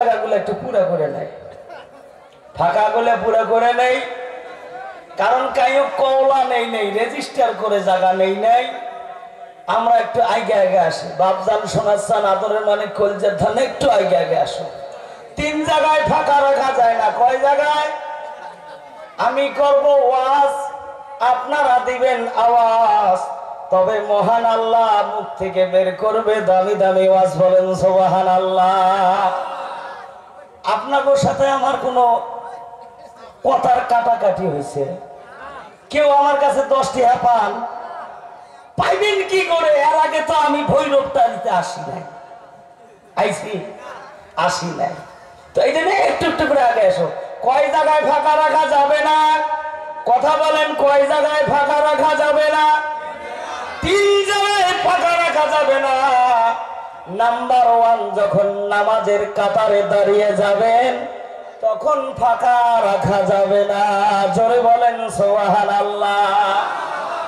জায়গাগুলো একটু পুরা করে নেয়, ফাঁকাগুলো পুরা করে নেই, কারণ কাইও কওলা নেই রেজিস্টার করে জায়গা নেই। আমরা একটু আগে আসি, বাপজান শোনাচ্ছেন আদরের মানে কলজের ধানে একটু আগে আসো। 3 জায়গায় ফাঁকা রাখা যায় না। কয় জায়গায়? আমি করব ওয়াজ, আপনারা দিবেন আওয়াজ, তবে মহান আল্লাহ মুখ থেকে বের করবে দামি দামি ওয়াজ। বলেন সুবহানাল্লাহ। আপনাদের সাথে আমার কোনো কথার কাটাকাটি হয়েছে? কেউ আমার কাছে 10 টাকা পান পাইবেন কি করে? এর আগে তো আমি ভৈরবটা দিতে আসি নাই, আসি নাই। তো এই জন্য একটু একটু করে আগে এসো। কয় জায়গায় ফাঁকা রাখা যাবে না? কথা বলেন, কয় জায়গায় ফাঁকা রাখা যাবে না? 3 জায়গায় ফাঁকা রাখা যাবে না। নাম্বার 1, যখন নামাজের কাতারে দাঁড়িয়ে যাবেন তখন ফাঁকা রাখা যাবে না। জোরে বলেন সুবহানাল্লাহ।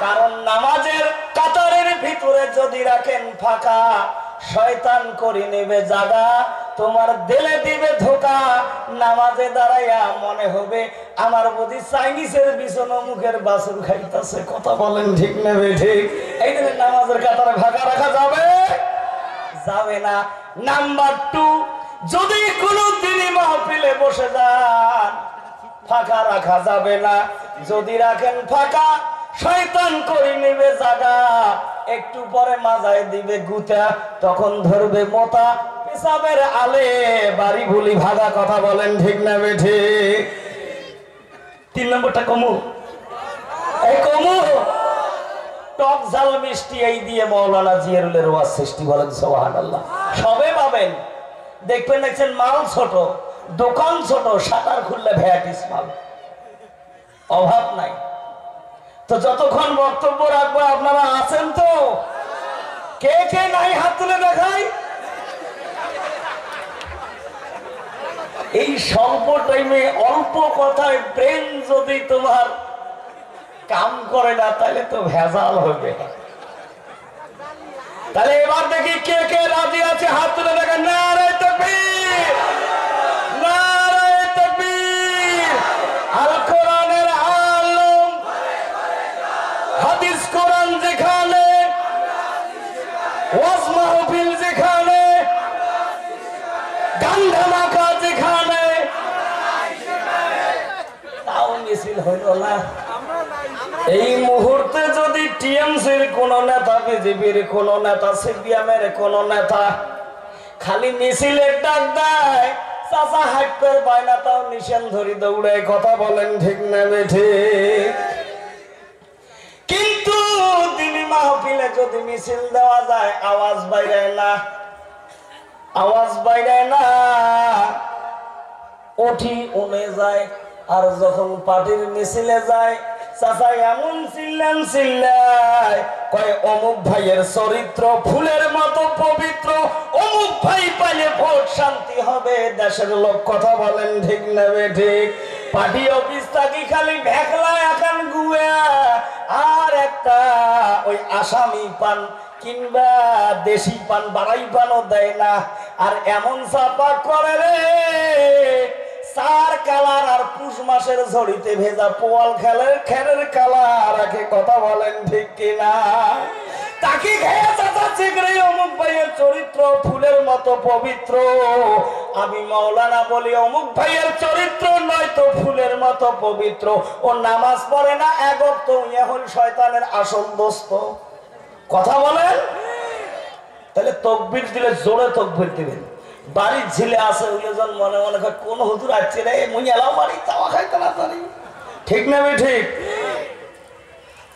কারণ নামাজের কাতারের ভিতরে যদি রাখেন ফাঁকা, শয়তান করে নেবে জায়গা, তোমার দিলে দিবে ধোকা। নামাজে দাঁড়াইয়া মনে হবে আমার বুঝি চাইনিজের বিছানো মুখের বাসুর খাইতেছে। কথা বলেন ঠিক নেবে ঠিক? এই জন্য নামাজের কাতারে ফাঁকা রাখা যাবে যাবে না। নাম্বার 2, যদি কোনো দিনই মাহফিলে বসে যান ফাঁকা রাখা যাবে না। যদি রাখেন ফাঁকা, শয়তান করে নেবে জায়গা, একটু পরে মাজায় দিবে গুতা, তখন ধরবে মোতা, পেশাবের আলে বাড়ি ভুলি ভাগা। কথা বলেন ঠিক না বেঠে? 3 নম্বরটা কমু, এই কমু টক ঝাল মিষ্টি এই দিয়ে মৌলানা জিয়ারুলের ওয়াজ সৃষ্টি। বলেন সুবহানাল্লাহ। সবে পাবেন, দেখবেন দেখছেন মাল ছোট, দোকান ছোট, শাটার খুললে ভ্যাটিস মাল, অভাব নাই। তো যতক্ষণ বক্তব্য রাখবো আপনারা আছেন তো? কে কে নাই হাত তুলে দেখাই। এই স্বল্প টাইমে অল্প কথায় ব্রেন যদি তোমার কাম করে না তাহলে তো ভেজাল হবে। তাহলে এবার দেখি কে কে রাজি আছে, হাত তুলে দেখেন। নারে তাকবীর, নারে তাকবীর। আল কোরআনের আলম, হাদিস কোরআন যেখানে, ওয়াজ মাহফিল যেখানে, গান ধামাকা যেখানে, তাও মিছিল হইল না। এই মুহূর্তে যদি টিএমসির কোন নেতা, বিজেপির কোন নেতা, সিপিএমের কোন নেতা খালি মিছিলের ডাক দেয়, চাচা হাঁটতে পায় না, তাও নিশান ধরি দৌড়ে। কথা বলেন ঠিক না ঠিক? কিন্তু দিনী মাহফিলে যদি মিছিল দেওয়া যায়, আওয়াজ বাইরে না, আওয়াজ বাইরে না, ওঠি উনে যায়। আর যখন পার্টির মিছিলে যায়, চাচা এমন চিল্লায়, কয় অমুক ভাইয়ের চরিত্র ফুলের মতো পবিত্র, অমুক ভাই পাইলে ভোট শান্তি হবে দেশের লোক। কথা বলেন ঠিক না ঠিক? পার্টি অফিস থাকি খালি ভেকলা এখন গুয়া, আর একটা ওই আসামি পান কিংবা দেশি পান, বাড়াই পানও দেয় না। আর এমন চাপা করে রে, 4 কালার আর পুষ মাসের ঝড়িতে ভেজা পোয়াল খেলের কালার রাখে। কথা বলেন ঠিক কিনা? তাকে খেয়ে চাচা চিগড়ে অমুক ভাইয়ের চরিত্র ফুলের মতো পবিত্র। আমি মাওলানা বলি অমুক ভাইয়ের চরিত্র নয়তো ফুলের মতো পবিত্র। ও নামাজ পড়ে না, এক ওয়াক্ত হল শয়তানের আসল দোস্ত। কথা বলেন? তাহলে তকবীর দিলে জোরে তকবীর দিবেন। বাড়ির ঝিলে আছে ওইজন মনে মনে হয় কোন হুজুর আসছে রে, মুই এলাও বাড়ি তাওয়া খাই তাড়াতাড়ি। ঠিক না ঠিক?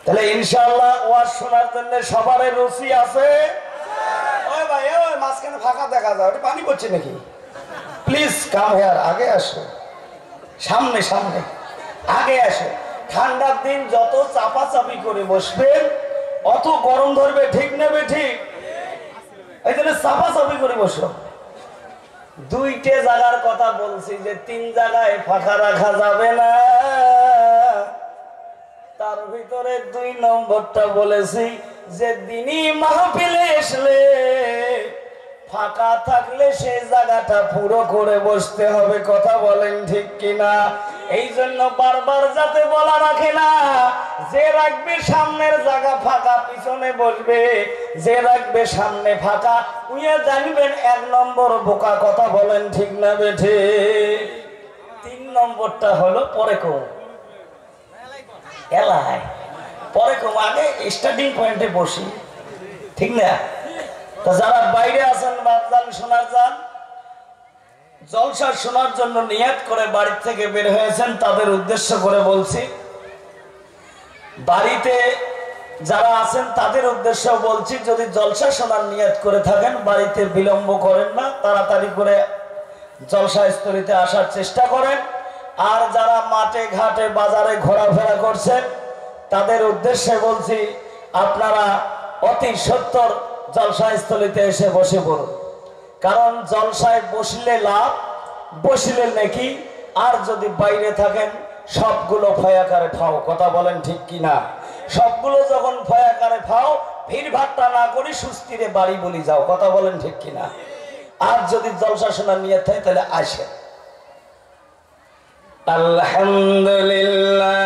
তাহলে ইনশাআল্লাহ ওয়াজ শোনার জন্য সবার রুচি আছে? ওই ভাই, ওই মাঝখানে ফাঁকা দেখা যায়, ওটা পানি পড়ছে নাকি? প্লিজ কাম হেয়ার, আগে আসো, সামনে সামনে আগে আসো। ঠান্ডার দিন যত চাপাচাপি করে বসবেন অত গরম ধরবে। ঠিক নেবে ঠিক? এই জন্য চাপাচাপি করে বসো। 2টে জায়গার কথা বলছি যে 3 জায়গায় ফাঁকা রাখা যাবে না। তার ভিতরে 2 নম্বরটা বলেছি যে দিনী মাহফিলে আসলে ফাঁকা থাকলে সেই জায়গাটা পুরো করে বসতে হবে। কথা বলেন ঠিক কিনা? এই জন্য বারবার যাতে বলা রাখে না, যে রাখবে সামনের জায়গা ফাঁকা পিছনে বসবে, যে রাখবে সামনে ফাঁকা উইয়া জানবেন 1 নম্বর বোকা। কথা বলেন ঠিক না বেঠে? 3 নম্বরটা হলো পরে কম এলাই, পরে কম আগে স্টার্টিং পয়েন্টে বসি, ঠিক না? তো যারা বাইরে আছেন বাপজান শোনার যান, জলসা শোনার জন্য নিয়ত করে বাড়ি থেকে বের হয়েছেন, তাদের উদ্দেশ্য করে বলছি। বাড়িতে যারা আছেন তাদের উদ্দেশ্য বলছি, যদি জলসা শোনার নিয়ত করে থাকেন বাড়িতে বিলম্ব করেন না, তাড়াতাড়ি করে জলসা স্থলিতে আসার চেষ্টা করেন। আর যারা মাঠে ঘাটে বাজারে ঘোরাফেরা করছেন তাদের উদ্দেশ্যে বলছি, আপনারা অতি সত্বর জলসা স্থলিতে এসে বসে পড়ুন। কারণ জলসায় বসলে লাভ, বসলে নাকি। আর যদি বাইরে থাকেন সবগুলো ফয়াকারে ফাও। কথা বলেন ঠিক কিনা? সবগুলো যখন ফয়াকারে ফাও, ভিড় ভাট্টা না করি সুস্থিরে বাড়ি বলি যাও। কথা বলেন ঠিক কিনা? আর যদি জলসা শোনার নিয়ে থাকে তাহলে আসে। আলহামদুলিল্লাহ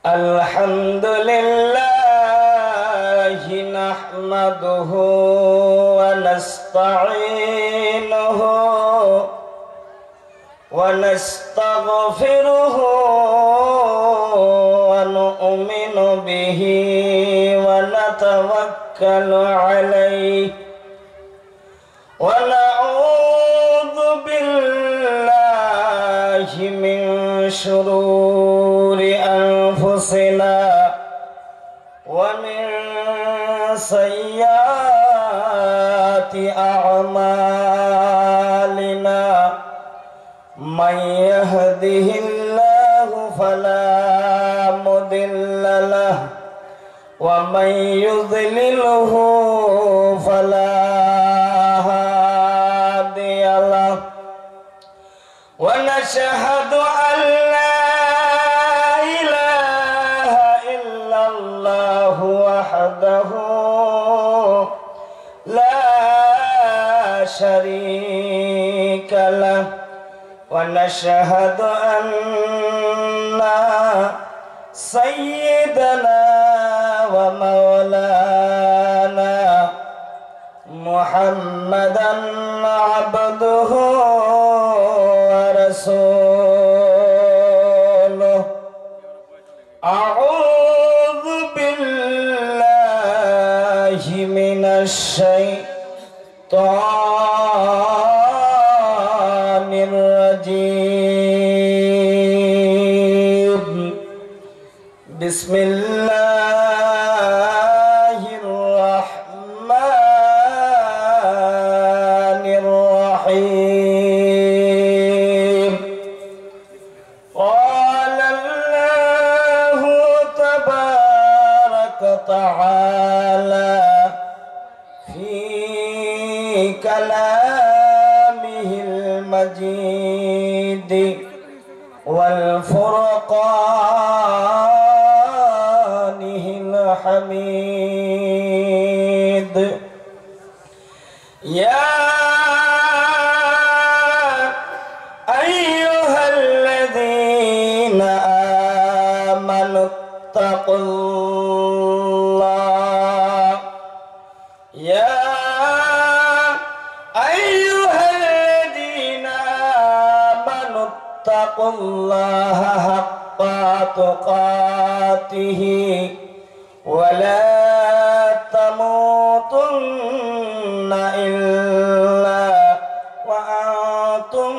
আলহামদুলিল্লাহ নাহমাদুহু ওয়া নাস্তাঈনুহু ওয়া নাস্তাগফিরুহু ওয়া নু'মিনু বিহি ওয়া নাতাওয়াক্কালু আলাইহি ওয়া নাউযু বিল্লাহি মিন শুরুরি আনফুসিনা ওয়া মিন সাইয়্যাতি আ'মালিনা মান ইয়াহদিহিল্লাহু ফালা মুদিল্লা লাহু ওয়া মান ইউদ্লিলহু ফালা হাদিয়া লাহু ওয়া নাশহাদু আন লা ইলাহা ইল্লাল্লাহু ওয়াহদাহু লা শারীকা লাহু ওয়া নাশহাদু আন্না সাইয়্যিদানা ওয়া মাওলানা মুহাম্মাদান আবদুহু ওয়া রাসূলুহু আউযু বিল্লাহি মিনাশ শাইতানির রাজীম বিসমিল্লাহির রাহমানির রাহিম ক্বালা আল্লাহু তাবারাকা তাআলা ফি কালামিহিল মাজিদ ওয়াল ফুরকানিহিল হামিদ ইয়া আইয়ুহাল্লাযীনা আমানুত্তাকুল্লাহ ইয়া আইয়ুহাল্লাযীনা আমানুত্তাকুল্লাহা হাক্কা তুকাতিহি ওয়া লা তামুতুন্না ইল্লা ওয়া আনতুম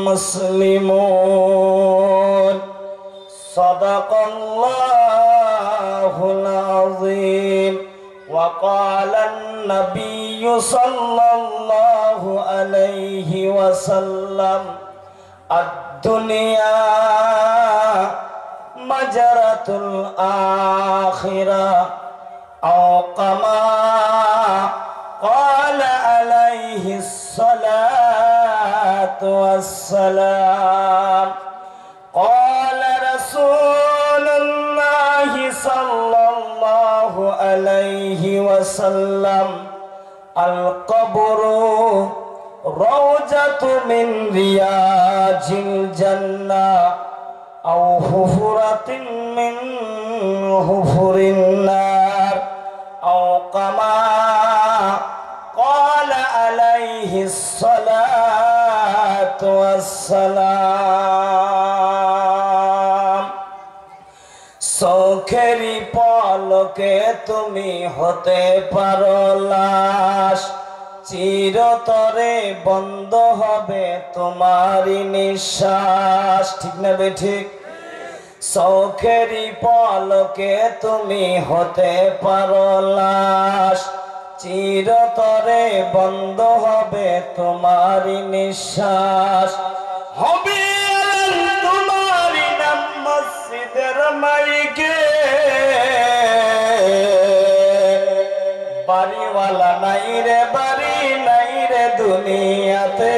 মুসলিমুন সাদাকাল্লাহুল আযীম ওয়া ক্বালান নাবিয়্যু সাল্লাল্লাহু আলাইহি ওয়াসাল্লাম আদ-দুনিয়া মাজরাতুল আখিরা আও কামা ক্বালা আলাইহিস সালাতু ওয়াসসালাম ক্বালা রাসূলুল্লাহি সাল্লাল্লাহু আলাইহি আলাইহি ওয়াসাল্লাম আল কবরু রাউজাতু মিন রিয়াজিল জান্নাহ আও হুফরাতিন মিন হুফুরিন নার আও কামা ক্বালা আলাইহিস সালাতু ওয়াসসালাম। চোখেরই পলকে তুমি হতে পারো লাশ, চিরতরে বন্ধ হবে তোমারই নিঃশ্বাস। ঠিক না বে ঠিক? চোখেরই পলকে তুমি হতে পারো লাশ, চিরতরে বন্ধ হবে তোমারই নিঃশ্বাস। হবে তোমারই নাম মসজিদের মাইকে, বাড়িওয়ালা নাই রে বাড়ি নাই রে দুনিয়াতে,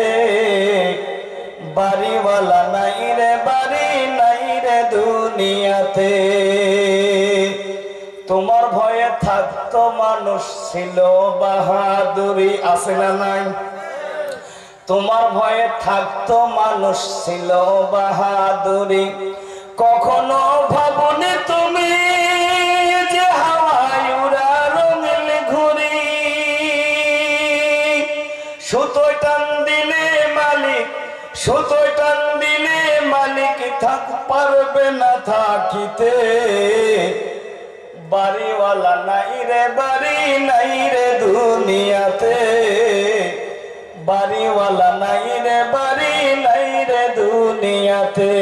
বাড়িওয়ালা নাই রে বাড়ি নাই রে দুনিয়াতে। তোমার ভয়ে থাকতো মানুষ ছিল বাহাদুরি, আছে না নাই? তোমার ভয়ে থাকতো মানুষ ছিল বাহাদুরি। কখনো ভাবনি তুমি যে হাওয়ায় উড়া রঙিন ঘুড়ি, সুতোয় টান দিলে মালিক, সুতোয় টান দিলে মালিক থাক পারবে না থাকিতে। বাড়িওয়ালা নাই রে বাড়ি নাই রে দুনিয়াতে, বাড়িওয়ালা নাই রে বাড়ি নাই রে দুনিয়াতে।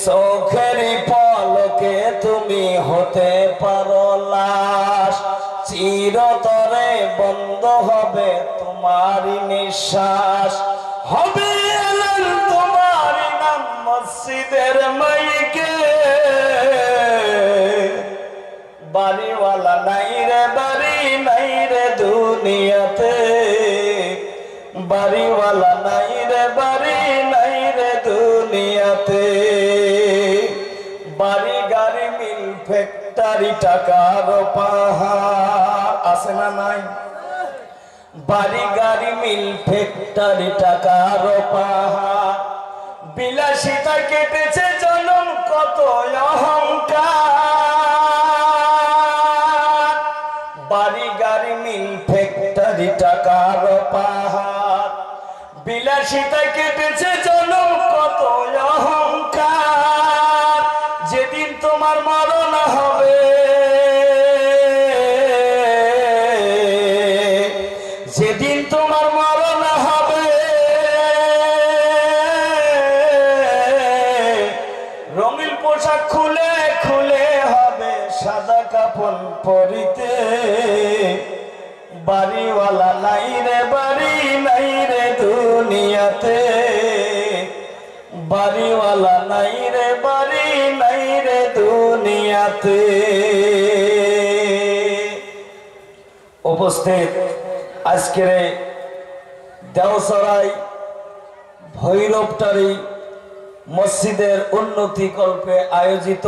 চোখেরই পলকে তুমি হতে পারো লাশ, চিরতরে বন্ধ হবে তোমারই নিঃশ্বাস। হবে তোমারই নাম মসজিদের মাইকে, বাড়িওয়ালা নাই রে বাড়ি নাই রে দুনিয়াতে, বাড়িওয়ালা নাই রে বাড়ি নাই রে দুনিয়াতে। বাড়ি গাড়ি মিল ফ্যাক্টরি টাকার পাহাড়, আছে না নাই? বাড়ি গাড়ি মিল ফ্যাক্টরি টাকার পাহাড়, বিলাসিতা কেটেছে জনম কত অহংকার। বাড়ি গাড়ি মিল ফ্যাক্টরি টাকার পাহাড়, বিলাসিতা কেটেছে জনম কত অহংকার। যেদিন তোমার মরণ হবে, যেদিন তোমার মরণ হবে, রঙিন পোশাক খুলে খুলে হবে সাদা কাফন পরিতে। বাড়িওয়ালা নাই রে বাড়ি নাই রে দুনিয়াতে, বাড়িওয়ালা নাই রে বাড়ি নাই রে দুনিয়াতে। উপস্থিত আজকের দেওসরাই ভৈরবটারি মসজিদের উন্নতি কল্পে আয়োজিত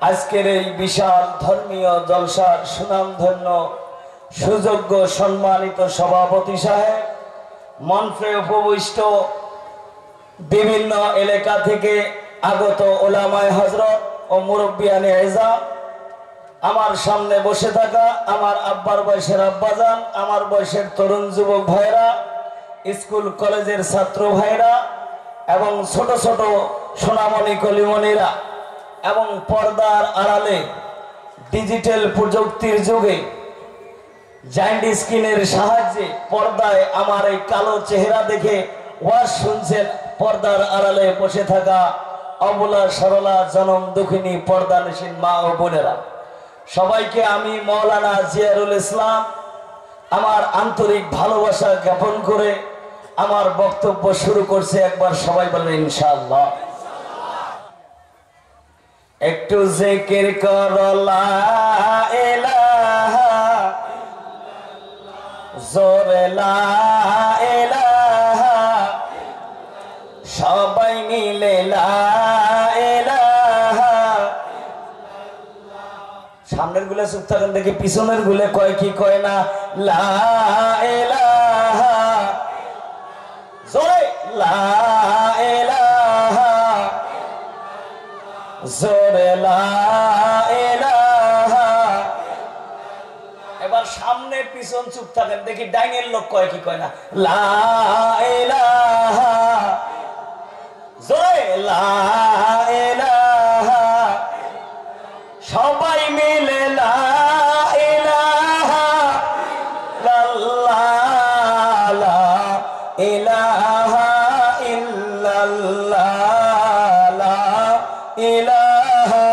আজকের এই বিশাল ধর্মীয় জলসার সুনামধন্য সুযোগ্য সম্মানিত সভাপতি সাহেব, মঞ্চে উপবিষ্ট বিভিন্ন এলাকা থেকে আগত ওলামায়ে হযরত ও মুরব্বিয়ানে ইজাম, আমার সামনে বসে থাকা আমার আব্বার বয়সের আব্বাজান, আমার বয়সের তরুণ যুবক ভাইরা, স্কুল কলেজের ছাত্র ভাইরা এবং ছোট ছোট সোনামণি কলিমণিরা এবং পর্দার আড়ালে ডিজিটাল প্রযুক্তির যুগে জায়ান্ট স্ক্রিনের সাহায্যে পর্দায় আমার এই কালো চেহারা দেখে ওয়াজ শুনছেন, পর্দার আড়ালে বসে থাকা অবলা সরলা জনম দুঃখিনী পর্দানসীন মা ও বোনেরা, সবাইকে আমি মৌলানা জিয়ারুল ইসলাম আমার আন্তরিক ভালোবাসা জ্ঞাপন করে আমার বক্তব্য শুরু করছে। একবার সবাই বলেন ইনশাআল্লাহ। একটু জিকির করো লা ইলাহা জোরে লা ইলাহা, সবাই মিলে লা ইলাহা। সামনে সামনের গুলো চুপ থাকেন দেখি পিছনের গুলো কয় কি কয় না লা ইলাহা জোরে লা ইলাহা জোরে লা ইলাহা। এবার সামনে পিছন চুপ থাকেন দেখি ডাইনের লোক কয় কি কয় না লা ইলাহা জোরে লা ইলাহা। সবাই মিলে লা ইলাহা ইল্লাল্লাহ লা ইলাহা ইল্লাল্লাহ লা ইলাহা।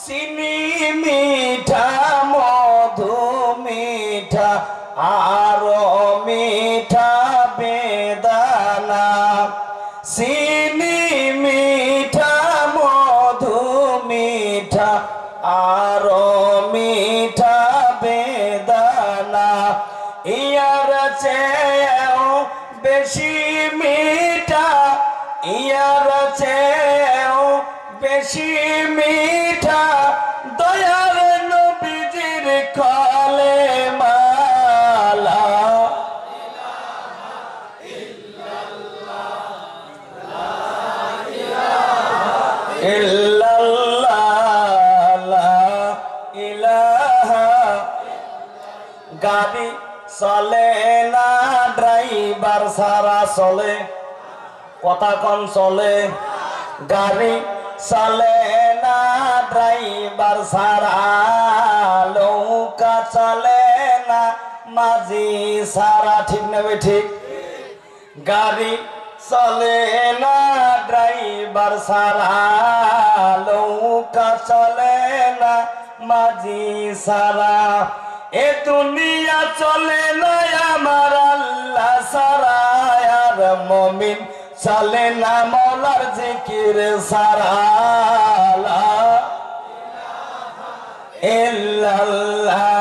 চিনি মিঠা মধু মিঠা আরো মিঠা বেদানা চিনি মিঠা মধু মিঠা আরো মিঠা বেদানা ইয়ার চেয়েও বেশি মিঠা ইয়ার চেয়েও বেশি মিঠা দয়ার নবীজির কালেমা লা ইলাহা ইল্লাল্লাহ লা ইলাহা ইল্লাল্লাহ লা ইলাহা। গাড়ি চলে না ড্রাইভার সারা চলে কথা কন চলে গাড়ি চলে না ড্রাইভার সারা নৌকা চলে না মাঝি সারা ঠিক নেবে ঠিক গাড়ি চলে না ড্রাইভার সারা নৌকা চলে না মাঝি সারা এ দুনিয়া চলে না আমার আল্লাহ সারা আর মুমিন চলে না মওলার জিকির সারা লা ইলাহা ইল্লাল্লাহ